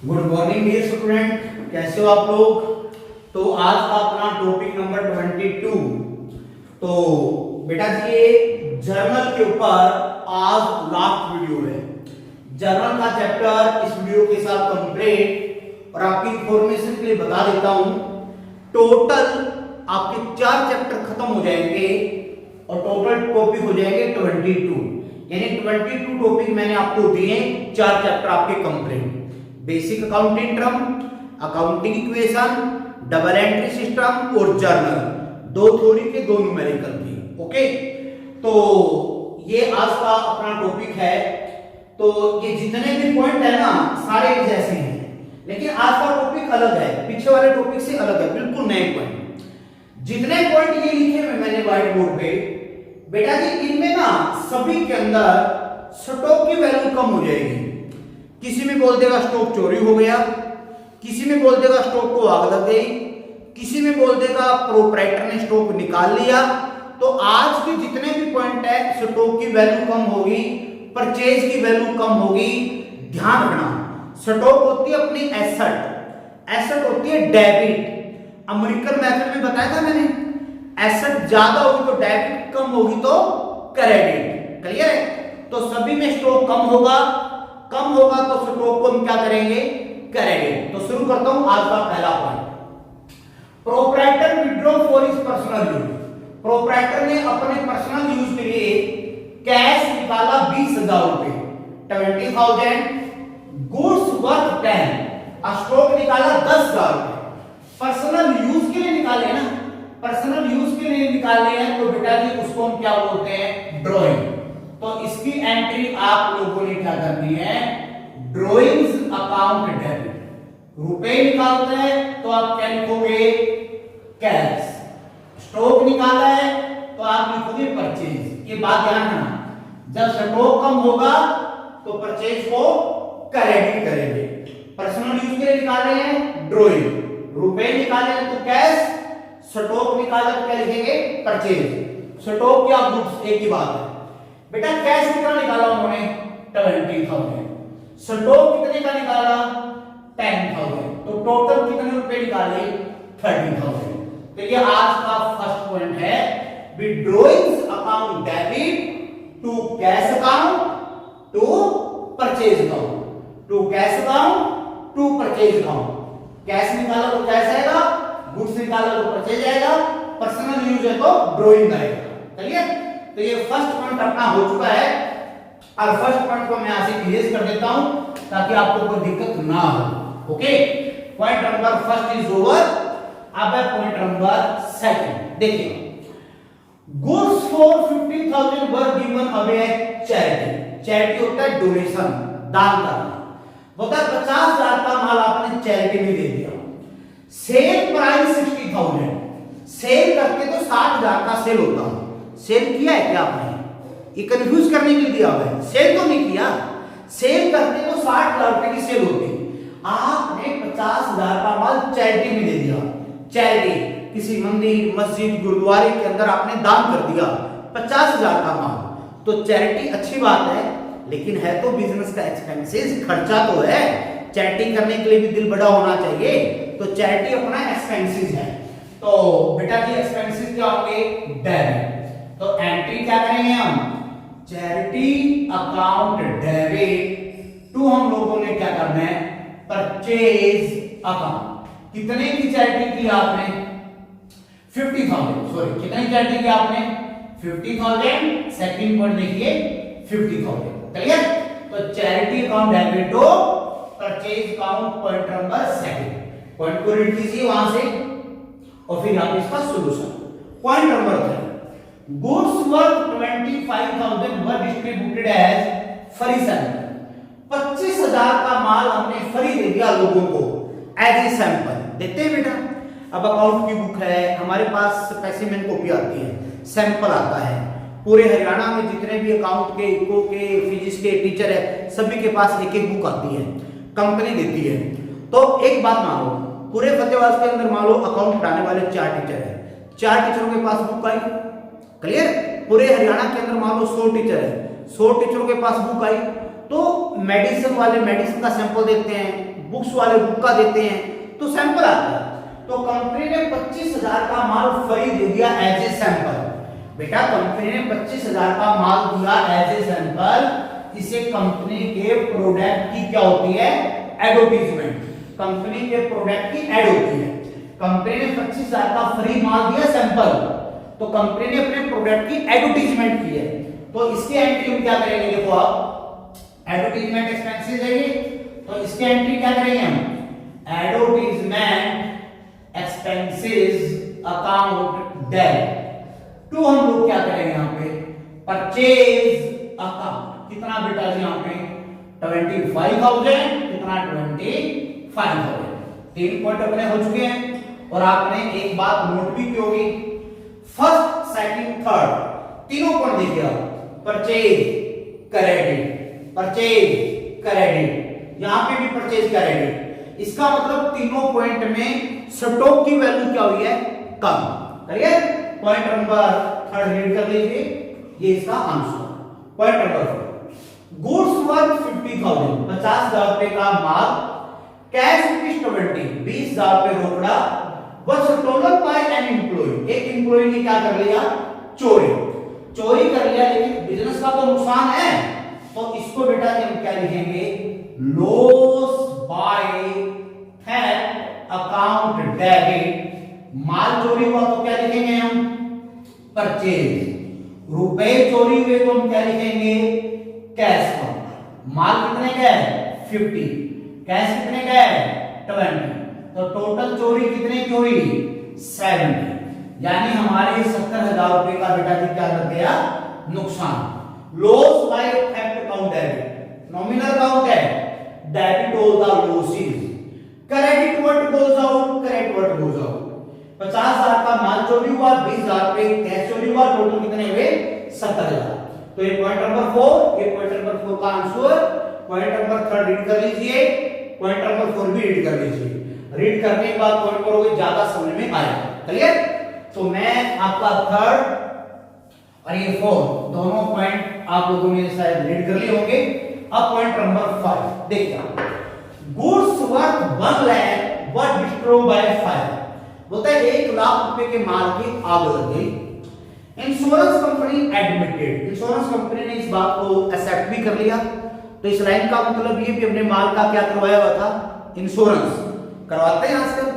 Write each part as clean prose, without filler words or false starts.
Good morning dear student, कैसे हो आप लोग। तो आज का अपना टॉपिक नंबर 22। तो बेटा जी ये जर्नल के ऊपर आज लास्ट वीडियो है। जर्नल का चैप्टर इस वीडियो के साथ कंप्लीट। और आपकी इंफॉर्मेशन के लिए बता देता हूं, टोटल आपके 4 चैप्टर खत्म हो जाएंगे और टोटल टॉपिक हो जाएंगे 22। यानी 22 टॉपिक मैंने आपको दिए, 4 चैप्टर आपके complete. Basic accounting term, accounting equation, double entry system और जर्नल, 2 थ्योरी के 2 न्यूमेरिकल की। ओके, तो ये आज का अपना टॉपिक है। तो ये जितने भी पॉइंट है ना सारे एक जैसे हैं, लेकिन आज का टॉपिक अलग है, पीछे वाले टॉपिक से अलग है, बिल्कुल नए पॉइंट। जितने पॉइंट ये लिखे हुए मैंने व्हाइट बोर्ड पे, बेटा जी इनमें ना सभी के अंदर स्टॉक की वैल्यू कम हो जाएगी। किसी में बोल देगा स्टॉक चोरी हो गया, किसी में बोल देगा स्टॉक को आग लग गई, किसी में बोल देगा प्रोप्राइटर ने स्टॉक निकाल लिया। तो आज के जितने भी पॉइंट है, स्टॉक की वैल्यू कम होगी, परचेज की वैल्यू कम होगी। ध्यान रखना, स्टॉक होती है अपनी एसेट, एसेट होती है डेबिट। अमेरिकन मेथड में बताया था मैंने, एसेट ज्यादा होगी तो डेबिट, कम होगी तो क्रेडिट। क्लियर है। तो सभी में स्टॉक कम होगा, कम होगा तो स्टॉक को हम क्या करेंगे, क्रेडिट। तो शुरू करता हूं आज का पहला point. Proprietor withdraw for his personal use. Proprietor ने अपने पर्सनल यूज के लिए कैश निकाला 20,000 रुपए, 20,000। गुड्स वर्थ 10, स्टॉक निकाला 10,000 रुपए। पर्सनल यूज के लिए निकाले ना, पर्सनल यूज के लिए निकाले हैं तो बेटा जी उसको हम क्या बोलते हैं, ड्रॉइंग। तो इसकी एंट्री आप लोगों ने क्या करनी है, ड्रॉइंग्स अकाउंट डेबिट। रुपए निकालते हैं तो आप क्या लिखोगे, कैश। स्टॉक निकाला है तो आप लिखोगे परचेज। ये बात ध्यान रखना, जब स्टॉक कम होगा तो परचेज को क्रेडिट करेंगे। पर्सनल यूज के लिए निकाले हैं ड्रॉइंग, रुपए निकाले हैं तो कैश, स्टॉक निकाला तो क्या लिखेंगे, परचेज। स्टॉक क्या गुड्स, एक ही बात है। बेटा कैश कितना निकाला उन्होंने, 20,000। स्टॉक कितने का निकाला, 10,000। तो टोटल कितने रुपए निकाले, 30,000। तो ये आज का फर्स्ट पॉइंट है, withdrawings account debit to cash account to purchase account, to cash account to purchase account. Cash निकाला तो कैश आएगा, गुड्स निकाला तो परचेज आएगा, पर्सनल यूज है तो ड्रॉइंग आएगा। चलिए, तो ये फर्स्ट पॉइंट अपना हो चुका है। और फर्स्ट पॉइंट को मैं यहां से इरेज कर देता हूं ताकि आपको कोई दिक्कत ना हो। Okay, point number first is over. अब है पॉइंट नंबर सेकंड। देखिए, goods for 50,000 were given away at charity. Charity होता है डोनेशन, दान करना। होता है 50,000 का माल आपने चैरिटी में दे दिया। सेल प्राइस 60,000, सेल करके तो 60,000 का सेल होता है। सेल किया है क्या आपने, ये कंफ्यूज करने के लिए दिया हुआ है, सेल तो नहीं किया। सेल करते तो 60,000 रुपए की सेल होती, आपने 50,000 का माल चैरिटी में दे दिया। चैरिटी किसी मंदिर, मस्जिद, गुरुद्वारे के अंदर आपने दान कर दिया 50,000 का माल। तो चैरिटी अच्छी बात है, लेकिन है तो बिजनेस का एक्सपेंसेस, खर्चा तो है। चैरिटी करने के लिए भी दिल बड़ा होना चाहिए। तो चैरिटी अपना एक्सपेंसेस है। तो बेटा जी एक्सपेंसेस क्या होंगे, डेबिट। तो एंट्री क्या करेंगे हम, चैरिटी अकाउंट डेबिट टू, हम लोगों ने क्या करना है, परचेज अकाउंट। कितने की चैरिटी की आपने, 50,000। सॉरी, कितनी चैरिटी की आपने, 50,000। सेकंड पॉइंट देखिए 50,000। क्लियर। तो charity account debit to purchase account, point number second. Point को रीड कीजिए वहां से और फिर आप इसका solution. Point number 3, goods worth 25,000 were distributed as free sample. 25,000 का माल हमने फ्री दे दिया लोगों को एज ए सैंपल। देते हैं बेटा, अब अकाउंट की बुक है हमारे पास, स्पेसिमेन कॉपी आती है, सैंपल आता है। पूरे हरियाणा में जितने भी अकाउंट के, इको के, फिजिक्स के टीचर है, सभी के पास एक एक बुक आती है, कंपनी देती है। तो एक बात मान लो, पूरे फतेहाबाद के अंदर मान लो अकाउंट पढ़ाने वाले 4 टीचर है, 4 टीचरों के पास बुक आई। क्लियर। पूरे हरियाणा के अंदर मान लो 100 टीचर है, 100 टीचरों के पास बुक आई। तो मेडिसिन वाले मेडिसिन का सैंपल देते हैं, बुक्स वाले बुक का देते हैं तो सैंपल आता है। तो कंपनी ने 25,000 का माल फ्री दे दिया एज ए सैंपल। बेटा कंपनी ने 25,000 का माल दिया एज ए सैंपल, इसे कंपनी के प्रोडक्ट की क्या होती है, एडवर्टाइजमेंट। कंपनी के प्रोडक्ट की एड होती है। कंपनी ने 25,000 का फ्री माल दिया सैंपल, तो कंपनी ने अपने प्रोडक्ट की एडवर्टाइजमेंट की है, तो इसके एंट्री हम क्या करेंगे, देखो आप एडवर्टाइजमेंट एक्सपेंसेस है ये, तो इसके एंट्री क्या करेंगे हम, advertisement expenses account debit to, हम लोग क्या करेंगे यहाँ पे, परचेज अकाउंट। कितना बेटा जी यहाँ पे 25,000, कितना 25,000। 3 पॉइंट अपने हो चुके हैं और आपने एक बात नोट भी की होगी, फर्स्ट सेकंड थर्ड तीनों पॉइंट देखिए आप, परचेज क्रेडिट, परचेज क्रेडिट, यहां पे भी परचेज क्रेडिट। इसका मतलब तीनों पॉइंट में स्टॉक की वैल्यू क्या हुई है, कम। करिए पॉइंट नंबर 3 रीड कर लीजिए, ये इसका answer. Point number 4, goods worth 50,000, 50,000 रुपए का माल, कैश रुपीज 20,000 रुपए रोकड़ा, बस स्टोलन बाय एन एम्प्लॉय, एक एम्प्लॉय ने क्या कर लिया, चोरी कर लिया, लेकिन बिजनेस का तो नुकसान है, तो इसको बेटा हम क्या लिखेंगे, loss by theft account debit. माल चोरी हुआ तो क्या लिखेंगे हम, परचेज। रुपए चोरी हुए तो हम क्या लिखेंगे, कैश काउंटर। माल कितने का है 50, कैश कितने का है 20, तो टोटल चोरी कितने की हुई 70, यानी हमारे 70,000 रुपए का बेटा जी क्या लग गया, नुकसान। Loss by theft account debit, nominal account है, debit all the losses, credit what goes out, credit what goes out. 50,000 का माल चोरी हुआ, 20,000 रुपए कैश चोरी हुआ, टोटल कितने हुए 70,000। तो ये पॉइंट नंबर 4, ये पॉइंट नंबर 4 का आंसर। पॉइंट नंबर 3 रीड कर लीजिए, पॉइंट नंबर 4 भी रीड कर लीजिए। रीड करने के बाद पॉइंट करोगे ज्यादा समझ में आएगा, क्लियर। तो मैं आपका 3 और ये 4 दोनों पॉइंट आप लोगों ने शायद रीड कर लिए होंगे। अब पॉइंट नंबर 5 देखिए, goods worth 1 lakh were destroyed by fire. बोलता है 1 लाख रुपए के माल की आग लग गई, insurance company admitted, insurance company ने इस बात को एक्सेप्ट भी कर लिया। तो इस लाइन का मतलब ये भी अपने माल का क्या करवाया हुआ था, इंश्योरेंस करवाते हैं आजकल।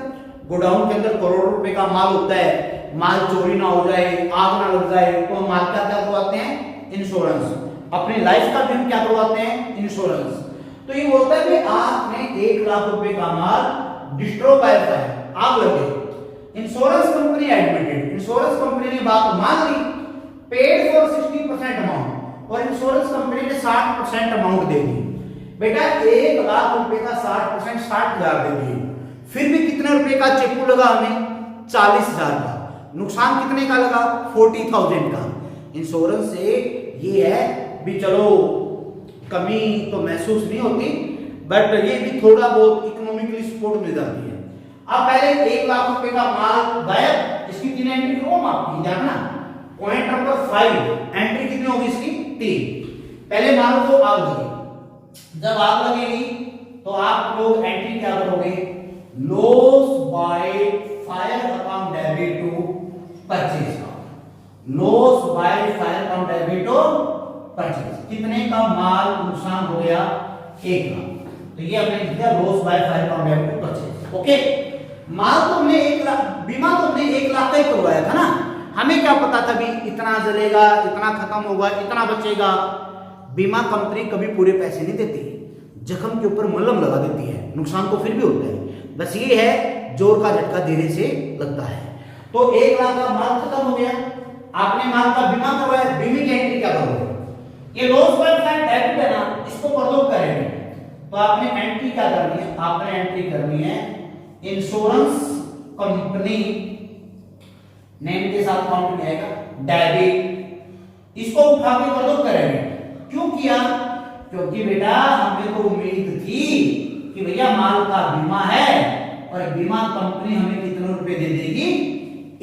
गोडाउन के अंदर करोड़ों रुपए का माल होता है, माल चोरी ना हो जाए, आग ना लग जाए, तो माल का क्या करवाते हैं, इंश्योरेंस। अपनी लाइफ का भी हम क्या करवाते हैं, इंश्योरेंस। तो ये बोलता है कि आपने 1 लाख रुपए का माल डिस्ट्रॉय बाय फायर, आग लग गई, insurance company admitted, insurance company ने बात मान ली, पेड फॉर 60% अमाउंट, और इंश्योरेंस कंपनी ने 60% अमाउंट दे दी। बेटा 1 लाख रुपए का 60%, 60,000 दे दिए, फिर भी कितने रुपए का चेपू लगा हमें, 40,000 का। नुकसान कितने का लगा, 40,000 का। इंश्योरेंस से ये है भी चलो कमी तो महसूस नहीं होती, बट ये भी थोड़ा बहुत इकोनॉमिकली सपोर्ट मिल जाती है। अब पहले 1 लाख रुपए का माल गायब, इसकी 3 एंट्री करो आपकी जानना। पॉइंट नंबर 5 एंट्री कितनी होगी इसकी, 3। पहले माल को आग लगी, जब आग लगेगी तो आप लोग एंट्री क्या करोगे, loss by fire account debit to purchase, loss by fire account debit to purchase. कितने का माल नुकसान हो गया, 1 लाख, तो ये हमने लिख दिया loss by fire account debit to purchase. Okay, माल तो हमने 1 लाख, बीमा तो हमने 1 लाख का ही करवाया था ना, हमें क्या पता था भी इतना जलेगा, इतना खत्म होगा, इतना बचेगा। बीमा कंपनी कभी पूरे पैसे नहीं देती, जख्म के ऊपर मलहम लगा देती है, नुकसान तो फिर भी होता है, बस ये है जोर का झटका धीरे से लगता है। तो 1 लाख का माल खत्म हो गया, आपने माल का बीमा करवाया, बीमे की एंट्री क्या करोगे, ये लॉस बाय फायर डेबिट है ना, इसको परलोक करेंगे। तो आपने एंट्री क्या करनी है, आपने एंट्री करनी है इंश्योरेंस कंपनी, नेम के साथ काउंट नहीं आएगा, डेबिट, इसको उठा के परलोक करेंगे। क्यों किया, क्योंकि बेटा हमें तो उम्मीद थी कि भैया माल का बीमा है और बीमा कंपनी हमें कितने रुपए दे देगी,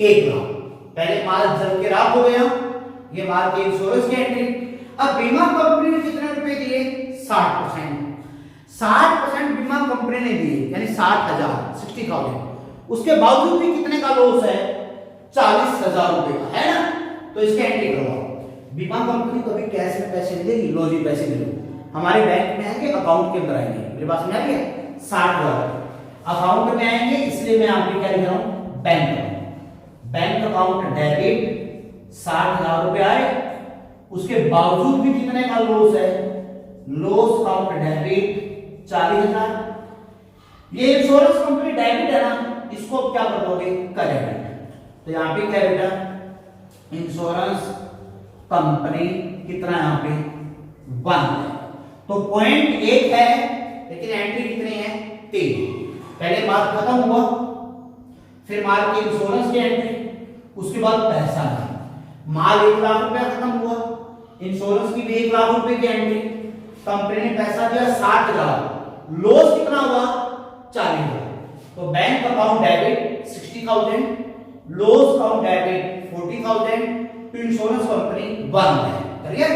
1 लाख। पहले माल जल के राख हो गया, ये माल की इंश्योरेंस की एंट्री। अब बीमा कंपनी ने कितने रुपए दिए, 60%। 60% बीमा कंपनी ने दिए, यानी 60,000, 60,000। उसके बावजूद भी कितने का लॉस है? 40,000 रुपए का, है ना? तो इसके एंट्री करवाओ। बीमा कंपनी कभी कैश में पैसे नहीं देगी, लो जी पैसे दे दो। हमारे बैंक में आएंगे, अकाउंट के अंदर आएंगे, मेरे पास में आ रही है 60,000 अकाउंट में आएंगे, इसलिए मैं आपको क्या लिख रहा हूं? Bank account. Bank account debit 60,000 रुपए आए, उसके बावजूद भी कितने का लॉस है? Loss account debit 40,000। ये इंश्योरेंस कंपनी डेबिट है ना, इसको आप क्या कर दोगे? क्रेडिट। तो यहां पे क्या है बेटा? इंश्योरेंस कंपनी कितना यहां पे? 1 है। तो पॉइंट 1 है, लेकिन एंट्री कितनी है? 3। पहले बात खत्म हुआ, फिर माल की इंश्योरेंस की एंट्री, उसके बाद पैसा का माल 1 लाख रुपया खत्म हुआ, इंश्योरेंस की भी 1 लाख रुपए की एंट्री, कंपनी ने पैसा दिया 60,000, लॉस कितना हुआ? 40,000। तो bank account debit 60,000, loss account debit 40,000, तो इंश्योरेंस कंपनी 1 है। क्लियर?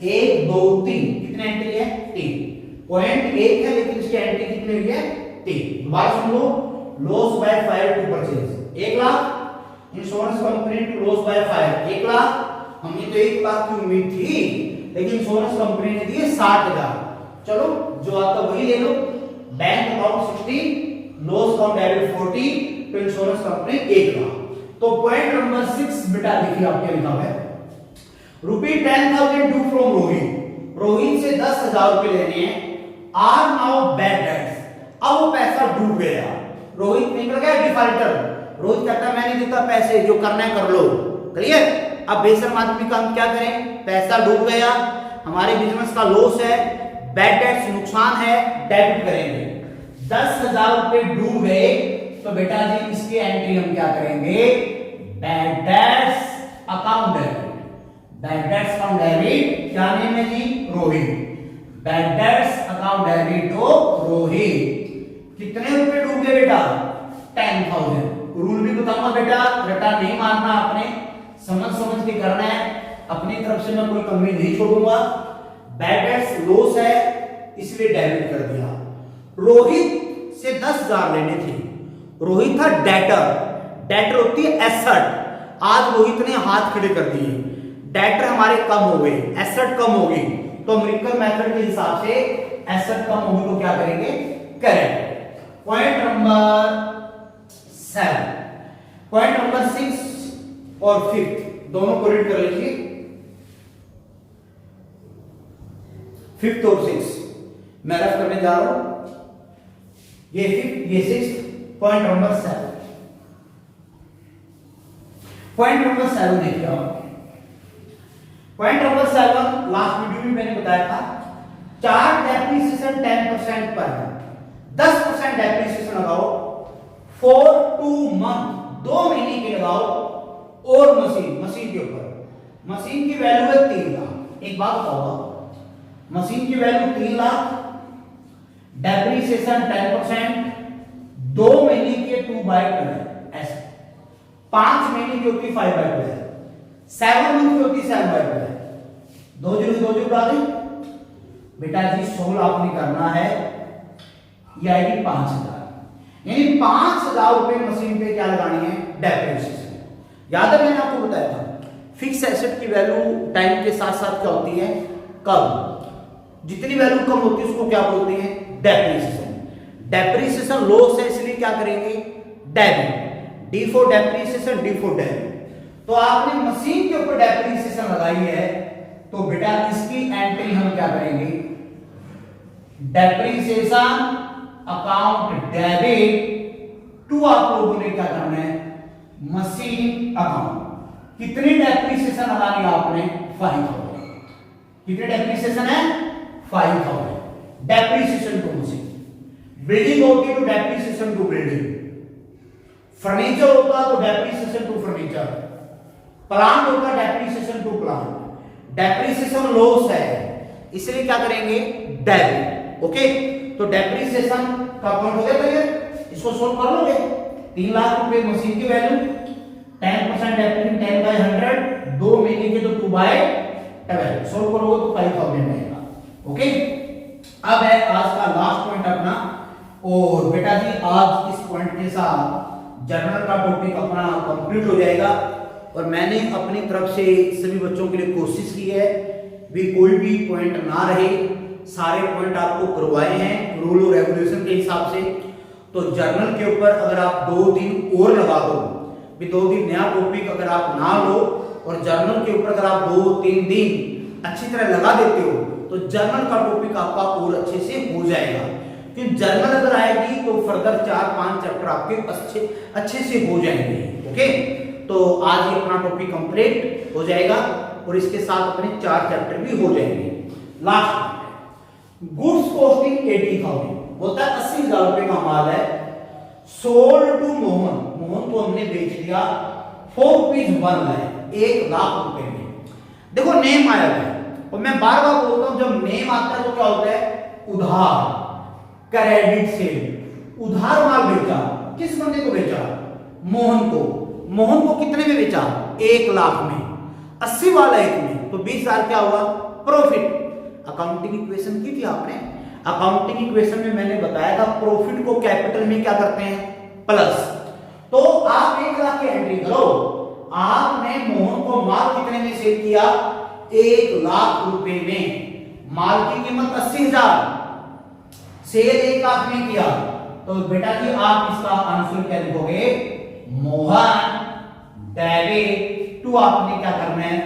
1 2 3 कितने एंट्री है? 3। पॉइंट 1 है, लेकिन इसकी एंट्री कितनी हुई है? 3। दोबारा सुन लो, loss by fire to purchase 1 lakh, insurance company to loss by fire 1 lakh. हमें तो 1 लाख की उम्मीद थी, लेकिन इंश्योरेंस कंपनी ने दिए 60,000। चलो जो आता वही ले लो। Bank account 60, loss account debit 40, तो इंश्योरेंस कंपनी 1 लाख। तो पॉइंट नंबर 6 बेटा देखिए आपके लिखा है, ₹10,000 ड्यू फ्रॉम रोहित। रोहित से 10,000 रुपए लेने हैं, आर नाउ बैड डेट्स। अब वो पैसा डूब गया, रोहित निकल गया डिफॉल्टर। रोहित कहता है मैं नहीं देता पैसे, जो करना है कर लो। क्लियर? अब बेशर्म आदमी का हम क्या करें? पैसा डूब गया, हमारे बिजनेस का लॉस है, बैड डेट्स नुकसान है, डेबिट करेंगे। 10,000 रुपए डूब गए, तो बेटा जी इसकी एंट्री हम क्या करेंगे? Bad debts account debit. Bad debts account debit क्या नेम है जी? Rohit. Bad debts account debit तो रोहित। कितने रुपए डूब गए बेटा? 10,000। रूल भी बताऊंगा बेटा, रटा नहीं मारना आपने, समझ समझ के करना है, अपनी तरफ से मैं कोई कमी नहीं छोड़ूंगा। बैड डेट्स लॉस है, इसलिए डेबिट कर दिया। रोहित से 10,000 लेने थे, रोहित था डेटर। डेटर होती है एसेट। आज रोहित ने हाथ खड़े कर दिए, डेटर हमारे कम हो गए, एसेट कम हो गई, तो अमेरिकन मेथड के हिसाब से एसेट कम होगी तो क्या करेंगे? Correct. Point number 7, point number 6 और 5 दोनों को रीड कर लीजिए। 5th और 6 मैं रफ करने जा रहा हूं। ये 5th, ये 6th, point number 7। Point number 7 देखिए आप। पॉइंट नंबर 7 लास्ट वीडियो में मैंने बताया था, चार्ज डेप्रिसिएशन 10% पर है, 10% डेप्रिसिएशन लगाओ फॉर 2 मंथ, 2 महीने के लगाओ, और मशीन के ऊपर, मशीन की वैल्यू है 3 लाख। एक बात बताओ, मशीन की वैल्यू 3 लाख, डेप्रिसिएशन 10%, 2 महीने की 2/12 ऐसे, 5 महीने की होती 5/12, 7 मंथ की होती 7/12। 2 जीरो 2 जीरो डाल दें बेटा जी, 16 आपने करना है, ये आएगी 5,000, यानी 5,000 रुपए मशीन पे क्या लगानी है? डेप्रिसिएशन। याद है मैंने आपको बताया था, फिक्स एसेट की वैल्यू टाइम के साथ साथ क्या होती है? कम। जितनी वैल्यू कम होती है उसको क्या बोलते हैं? डेप्रिसिएशन। डेप्रिसिएशन लॉस है, इसलिए क्या करेंगे? Debit. D for depreciation, D for debit. तो आपने मशीन के ऊपर डेप्रिसिएशन लगाई है, तो बेटा इसकी एंट्री हम क्या करेंगे? डेप्रिसिएशन अकाउंट डेबिट टू आप लोगों ने क्या करना है? Machine account. कितनी डेप्रिसिएशन लगानी है आपने? 5,000। कितने डेप्रिसिएशन है? 5,000 डेप्रिसिएशन टू मशीन। बिल्डिंग होती तो डेप्रिसिएशन टू बिल्डिंग, फर्नीचर होता तो डेप्रिसिएशन टू फर्नीचर, प्लांट होता depreciation to plant. Depreciation loss है, इसलिए क्या करेंगे? डेबिट। ओके, तो डेप्रिसिएशन का पॉइंट हो गया क्लियर? इसको सोल्व कर लोगे। 3 लाख रुपए मशीन की वैल्यू, 10% डेप्रिसिएशन 10/100, 2 महीने के तो 2/12, सोल्व करोगे तो 5,000 आएगा। ओके, अब है आज का लास्ट पॉइंट अपना, और बेटा जी आज इस पॉइंट के साथ जर्नल का टॉपिक अपना कंप्लीट हो जाएगा। और मैंने अपनी तरफ से सभी बच्चों के लिए कोशिश की है भी कोई भी पॉइंट ना रहे, सारे पॉइंट आपको करवाए हैं रूल और रेगुलेशन के हिसाब से। तो जर्नल के ऊपर अगर आप 2 दिन और लगा दो, भी 2 दिन नया टॉपिक अगर आप ना लो और जर्नल के ऊपर अगर आप 2-3 दिन अच्छी तरह लगा देते हो तो जर्नल का टॉपिक आपका और अच्छे से हो जाएगा। क्योंकि जर्नल अगर आएगी तो फर्दर 4-5 चैप्टर आपके अच्छे से हो जाएंगे। ओके, तो आज ये अपना टॉपिक कंप्लीट हो जाएगा और इसके साथ अपने 4 चैप्टर भी हो जाएंगे। लास्ट गुड्स कॉस्टिंग 80,000 होता है 80,000 रुपए का माल है, सोल्ड टू मोहन, मोहन को हमने बेच दिया 4 रुपीज 1 लाख, 1 लाख रुपए में। देखो नेम आया है और मैं बार बार बोलता हूं जब नेम आता है तो क्या होता है उधार, क्रेडिट सेल। उधार माल बेचा, किस बंदे को बेचा? मोहन को। मोहन को कितने में बेचा? 1 लाख में। 80 वाला 1 में, तो 20,000 क्या हुआ? प्रॉफिट। अकाउंटिंग इक्वेशन की थी आपने, अकाउंटिंग इक्वेशन में मैंने बताया था प्रॉफिट को कैपिटल में क्या करते हैं? प्लस। तो आप 1 लाख की एंट्री करो, आपने मोहन को माल कितने में सेल किया? 1 लाख रुपए में। माल की कीमत 80,000, सेल 1 लाख में किया, तो बेटा जी आप इसका आंसर क्या लिखोगे? मोहन डेबिट टू आपने क्या करना है?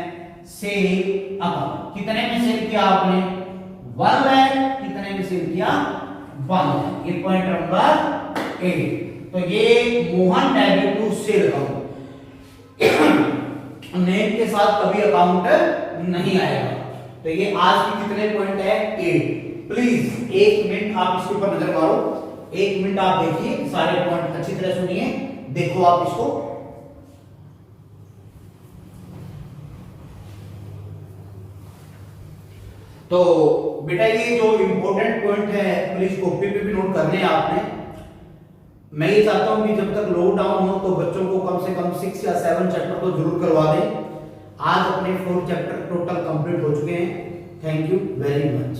Sale account. कितने में सेल किया आपने? 1 लाख। कितने में सेल किया? 1 लाख। ये पॉइंट नंबर 8। तो ये Mohan debit to sale account. Name के साथ कभी अकाउंट नहीं आएगा। तो ये आज की कितने पॉइंट है? 8। प्लीज 1 मिनट आप इसके ऊपर नजर मारो, 1 मिनट आप देखिए, सारे पॉइंट अच्छी तरह सुनिए, देखो आप इसको। तो बेटा ये जो इंपॉर्टेंट पॉइंट है प्लीज कॉपी पे भी नोट करने हैं आपने। मैं ये चाहता हूं कि जब तक लॉकडाउन हो तो बच्चों को कम से कम 6 या 7 चैप्टर तो जरूर करवा दें। आज अपने 4 चैप्टर टोटल कंप्लीट हो चुके हैं। Thank you very much.